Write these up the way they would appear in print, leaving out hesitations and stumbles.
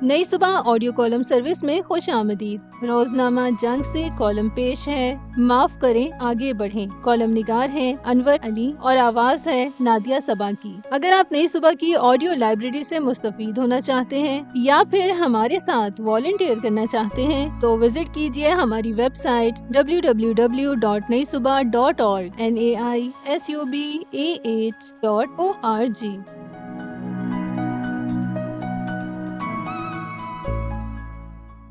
نئی صبح audio column service میں خوش آمدید۔ روزنامہ جنگ سے کالم پیش ہے معاف کریں آگے بڑھیں۔ کالم نگار ہیں انور علی اور آواز ہے نادیہ صبا کی۔ اگر آپ نئی صبح کی آڈیو لائبریری سے مستفید ہونا چاہتے ہیں یا پھر ہمارے ساتھ والنٹیئر کرنا چاہتے ہیں تو وزٹ کیجیے ہماری ویب سائٹ www.naisubah.org naisubah.org۔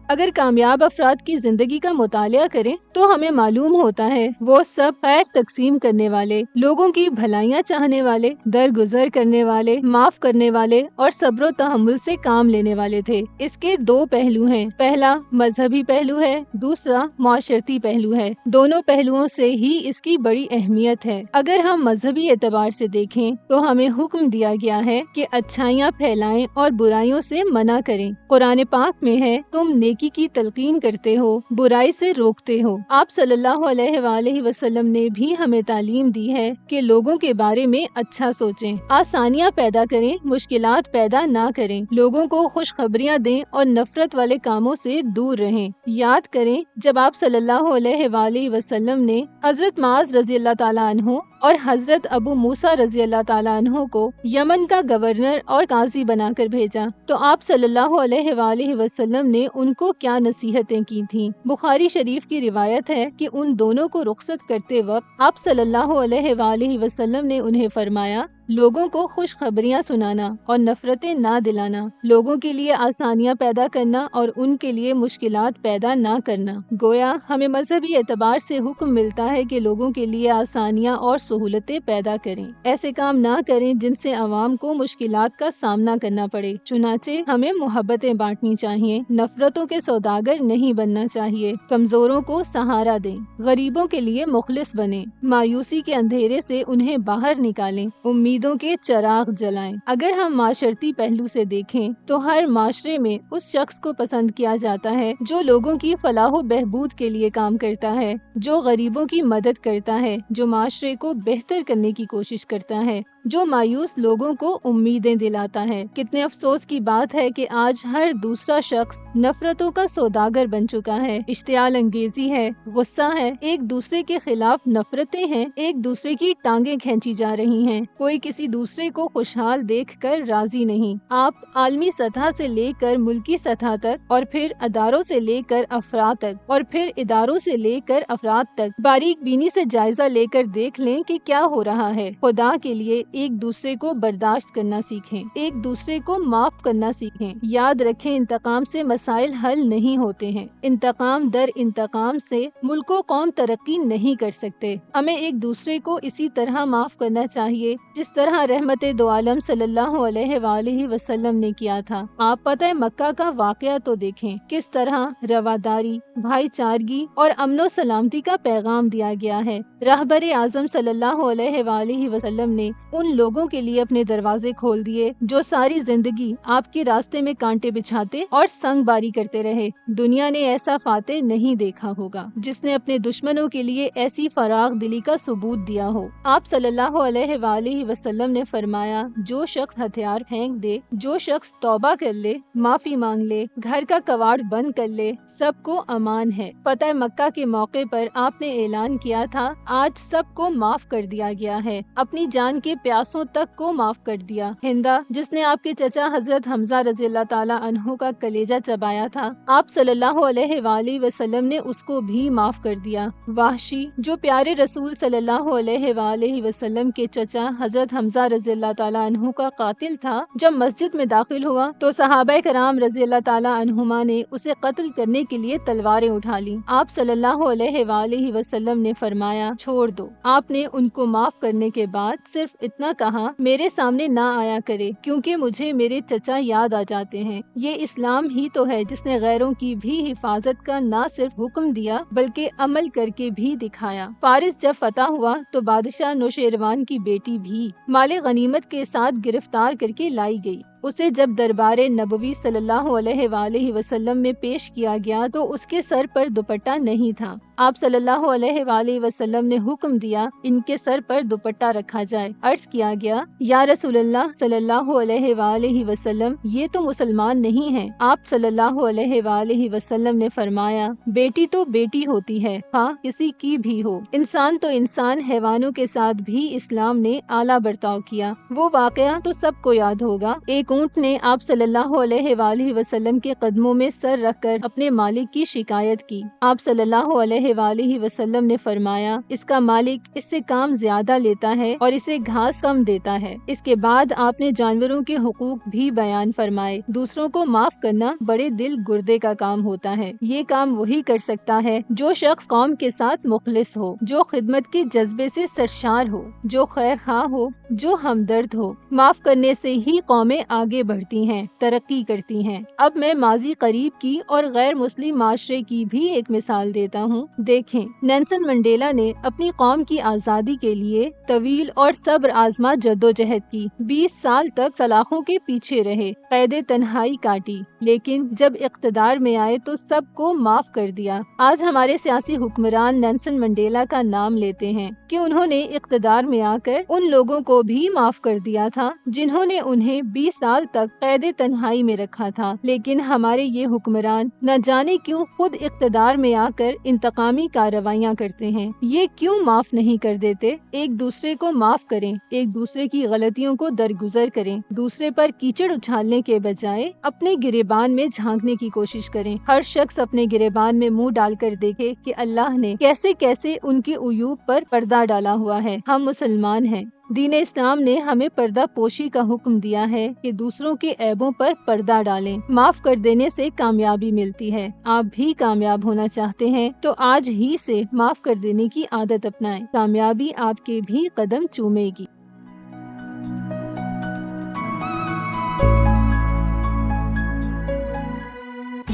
اگر کامیاب افراد کی زندگی کا مطالعہ کریں تو ہمیں معلوم ہوتا ہے وہ سب خیر تقسیم کرنے والے، لوگوں کی بھلائیاں چاہنے والے، درگزر کرنے والے، معاف کرنے والے اور صبر و تحمل سے کام لینے والے تھے۔ اس کے دو پہلو ہیں، پہلا مذہبی پہلو ہے، دوسرا معاشرتی پہلو ہے۔ دونوں پہلوؤں سے ہی اس کی بڑی اہمیت ہے۔ اگر ہم مذہبی اعتبار سے دیکھیں تو ہمیں حکم دیا گیا ہے کہ اچھائیاں پھیلائیں اور برائیوں سے منع کریں۔ قرآن پاک میں ہے تم کی تلقین کرتے ہو، برائی سے روکتے ہو۔ آپ صلی اللہ علیہ وآلہ وسلم نے بھی ہمیں تعلیم دی ہے کہ لوگوں کے بارے میں اچھا سوچیں، آسانیاں پیدا کریں، مشکلات پیدا نہ کریں، لوگوں کو خوشخبریاں دیں اور نفرت والے کاموں سے دور رہیں۔ یاد کریں جب آپ صلی اللہ علیہ وآلہ وسلم نے حضرت معاذ رضی اللہ تعالیٰ عنہ اور حضرت ابو موسیٰ رضی اللہ تعالیٰ عنہ کو یمن کا گورنر اور قاضی بنا کر بھیجا تو آپ صلی اللہ علیہ وآلہ وسلم نے ان کو کیا نصیحتیں کی تھیں۔ بخاری شریف کی روایت ہے کہ ان دونوں کو رخصت کرتے وقت آپ صلی اللہ علیہ وآلہ وسلم نے انہیں فرمایا لوگوں کو خوشخبریاں سنانا اور نفرتیں نہ دلانا، لوگوں کے لیے آسانیاں پیدا کرنا اور ان کے لیے مشکلات پیدا نہ کرنا۔ گویا ہمیں مذہبی اعتبار سے حکم ملتا ہے کہ لوگوں کے لیے آسانیاں اور سہولتیں پیدا کریں، ایسے کام نہ کریں جن سے عوام کو مشکلات کا سامنا کرنا پڑے۔ چنانچہ ہمیں محبتیں بانٹنی چاہیے، نفرتوں کے سوداگر نہیں بننا چاہیے، کمزوروں کو سہارا دیں، غریبوں کے لیے مخلص بنیں، مایوسی کے اندھیرے سے انہیں باہر نکالیں، امیدوں کے چراغ جلائیں۔ اگر ہم معاشرتی پہلو سے دیکھیں تو ہر معاشرے میں اس شخص کو پسند کیا جاتا ہے جو لوگوں کی فلاح و بہبود کے لیے کام کرتا ہے، جو غریبوں کی مدد کرتا ہے، جو معاشرے کو بہتر کرنے کی کوشش کرتا ہے، جو مایوس لوگوں کو امیدیں دلاتا ہے۔ کتنے افسوس کی بات ہے کہ آج ہر دوسرا شخص نفرتوں کا سوداگر بن چکا ہے، اشتعال انگیزی ہے، غصہ ہے، ایک دوسرے کے خلاف نفرتیں ہیں، ایک دوسرے کی ٹانگیں کھینچی جا رہی ہیں، کوئی کسی دوسرے کو خوشحال دیکھ کر راضی نہیں۔ آپ عالمی سطح سے لے کر ملکی سطح تک اور پھر اداروں سے لے کر افراد تک اور پھر اداروں سے لے کر افراد تک باریک بینی سے جائزہ لے کر دیکھ لیں کہ کیا ہو رہا ہے۔ خدا کے لیے ایک دوسرے کو برداشت کرنا سیکھیں، ایک دوسرے کو معاف کرنا سیکھیں۔ یاد رکھیں انتقام سے مسائل حل نہیں ہوتے ہیں، انتقام در انتقام سے ملک و قوم ترقی نہیں کر سکتے۔ ہمیں ایک دوسرے کو اسی طرح معاف کرنا چاہیے جس طرح رحمت دو عالم صلی اللہ علیہ وآلہ وسلم نے کیا تھا۔ آپ فتح مکہ کا واقعہ تو دیکھیں، کس طرح رواداری، بھائی چارگی اور امن و سلامتی کا پیغام دیا گیا ہے۔ رہبر اعظم صلی اللہ علیہ وآلہ وسلم نے ان لوگوں کے لیے اپنے دروازے کھول دیے جو ساری زندگی آپ کے راستے میں کانٹے بچھاتے اور سنگ باری کرتے رہے۔ دنیا نے ایسا فاتح نہیں دیکھا ہوگا جس نے اپنے دشمنوں کے لیے ایسی فراغ دلی کا ثبوت دیا ہو۔ آپ صلی اللہ علیہ وآلہ وسلم نے فرمایا جو شخص ہتھیار پھینک دے، جو شخص توبہ کر لے، معافی مانگ لے، گھر کا کواڑ بند کر لے، سب کو امان ہے۔ فتح مکہ کے موقع پر آپ نے اعلان کیا تھا آج سب کو معاف کر دیا گیا ہے، اپنی جان کے پیاسوں تک کو معاف کر دیا۔ ہندا جس نے آپ کے چچا حضرت حمزہ رضی اللہ تعالیٰ عنہ کا کلیجہ چبایا تھا، آپ صلی اللہ علیہ وآلہ وسلم نے اس کو بھی معاف کر دیا۔ وحشی جو پیارے رسول صلی اللہ علیہ وآلہ وسلم کے چچا حضرت حمزہ رضی اللہ تعالیٰ عنہ کا قاتل تھا، جب مسجد میں داخل ہوا تو صحابہ کرام رضی اللہ تعالیٰ عنہما نے اسے قتل کرنے کے لیے تلواریں اٹھا لیں۔ آپ صلی اللہ علیہ وآلہ وسلم نے فرمایا چھوڑ دو۔ آپ نے ان کو معاف کرنے کے بعد صرف اتنا کہا میرے سامنے نہ آیا کرے کیونکہ مجھے میرے چچا یاد آ جاتے ہیں۔ یہ اسلام ہی تو ہے جس نے غیروں کی بھی حفاظت کا نہ صرف حکم دیا بلکہ عمل کر کے بھی دکھایا۔ فارس جب فتح ہوا تو بادشاہ نوشیروان کی بیٹی بھی مال غنیمت کے ساتھ گرفتار کر کے لائی گئی۔ اسے جب دربار نبوی صلی اللہ علیہ وآلہ وسلم میں پیش کیا گیا تو اس کے سر پر دوپٹہ نہیں تھا۔ آپ صلی اللہ علیہ وآلہ وسلم نے حکم دیا ان کے سر پر دوپٹہ رکھا جائے۔ عرض کیا گیا یا رسول اللہ صلی اللہ علیہ وآلہ وسلم یہ تو مسلمان نہیں ہیں۔ آپ صلی اللہ علیہ وآلہ وسلم نے فرمایا بیٹی تو بیٹی ہوتی ہے، ہاں کسی کی بھی ہو۔ انسان تو انسان، حیوانوں کے ساتھ بھی اسلام نے اعلیٰ برتاؤ کیا۔ وہ واقعہ تو سب کو یاد ہوگا۔ ایک اونٹ نے آپ صلی اللہ علیہ وآلہ وسلم کے قدموں میں سر رکھ کر اپنے مالک کی شکایت کی۔ آپ صلی اللہ علیہ وآلہ وسلم نے فرمایا اس کا مالک اس سے کام زیادہ لیتا ہے اور اسے گھاس کم دیتا ہے۔ اس کے بعد آپ نے جانوروں کے حقوق بھی بیان فرمائے۔ دوسروں کو معاف کرنا بڑے دل گردے کا کام ہوتا ہے۔ یہ کام وہی کر سکتا ہے جو شخص قوم کے ساتھ مخلص ہو، جو خدمت کے جذبے سے سرشار ہو، جو خیر خواہ ہو، جو ہمدرد ہو۔ معاف کرنے سے ہی قومیں آگے بڑھتی ہیں، ترقی کرتی ہیں۔ اب میں ماضی قریب کی اور غیر مسلم معاشرے کی بھی ایک مثال دیتا ہوں۔ دیکھیں، نیلسن منڈیلا نے اپنی قوم کی آزادی کے لیے طویل اور صبر آزما جدوجہد کی۔ 20 سال تک سلاخوں کے پیچھے رہے، قید تنہائی کاٹی، لیکن جب اقتدار میں آئے تو سب کو معاف کر دیا۔ آج ہمارے سیاسی حکمران نیلسن منڈیلا کا نام لیتے ہیں کہ انہوں نے اقتدار میں آ کر ان لوگوں کو بھی معاف کر دیا تھا جنہوں نے انہیں 20 سال تک قید تنہائی میں رکھا تھا۔ لیکن ہمارے یہ حکمران نہ جانے کیوں خود اقتدار میں آ کر انتقامی کارروائیاں کرتے ہیں۔ یہ کیوں معاف نہیں کر دیتے؟ ایک دوسرے کو معاف کریں، ایک دوسرے کی غلطیوں کو درگزر کریں، دوسرے پر کیچڑ اچھالنے کے بجائے اپنے گریبان میں جھانکنے کی کوشش کریں۔ ہر شخص اپنے گریبان میں منہ ڈال کر دیکھے کہ اللہ نے کیسے کیسے ان کے عیوب پر پردہ ڈالا ہوا ہے۔ ہم مسلمان ہیں۔ دین اسلام نے ہمیں پردہ پوشی کا حکم دیا ہے کہ دوسروں کے عیبوں پر پردہ ڈالیں۔ معاف کر دینے سے کامیابی ملتی ہے۔ آپ بھی کامیاب ہونا چاہتے ہیں تو آج ہی سے معاف کر دینے کی عادت اپنائیں۔ کامیابی آپ کے بھی قدم چومے گی۔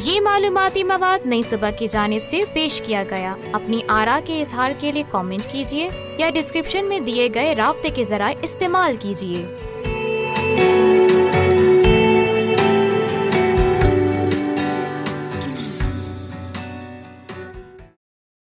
یہ معلوماتی مواد نئی صبح کی جانب سے پیش کیا گیا۔ اپنی آراء کے اظہار کے لیے کامنٹ کیجیے یا ڈسکرپشن میں دیے گئے رابطے کے ذرائع استعمال کیجیے۔